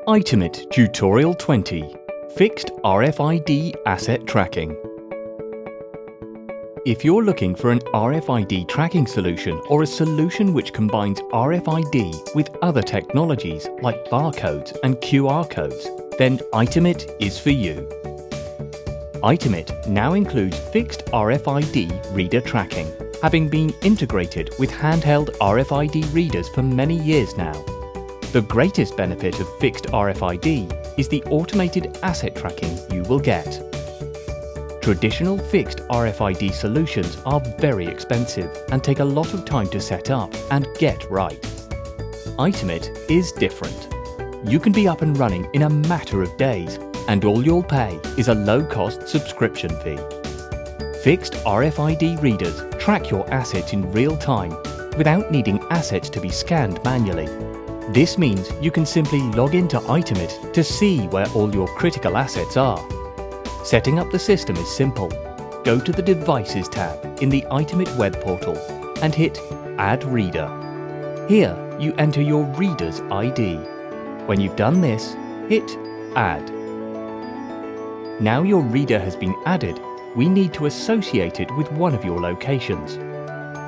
Itemit Tutorial 20 – Fixed RFID Asset Tracking. If you're looking for an RFID tracking solution or a solution which combines RFID with other technologies like barcodes and QR codes, then Itemit is for you. Itemit now includes fixed RFID reader tracking, having been integrated with handheld RFID readers for many years now. The greatest benefit of fixed RFID is the automated asset tracking you will get. Traditional fixed RFID solutions are very expensive and take a lot of time to set up and get right. Itemit is different. You can be up and running in a matter of days, and all you'll pay is a low-cost subscription fee. Fixed RFID readers track your assets in real time without needing assets to be scanned manually. This means you can simply log into Itemit to see where all your critical assets are. Setting up the system is simple. Go to the Devices tab in the Itemit web portal and hit Add Reader. Here you enter your reader's ID. When you've done this, hit Add. Now your reader has been added, we need to associate it with one of your locations.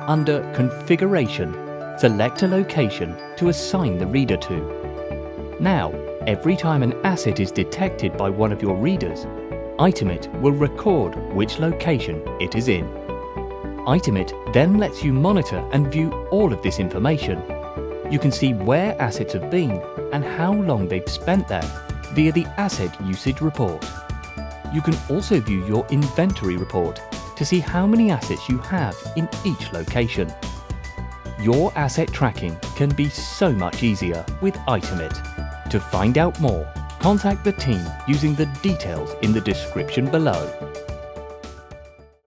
Under Configuration, select a location to assign the reader to. Now, every time an asset is detected by one of your readers, Itemit will record which location it is in. Itemit then lets you monitor and view all of this information. You can see where assets have been and how long they've spent there via the Asset Usage Report. You can also view your inventory report to see how many assets you have in each location. Your asset tracking can be so much easier with Itemit. To find out more, contact the team using the details in the description below.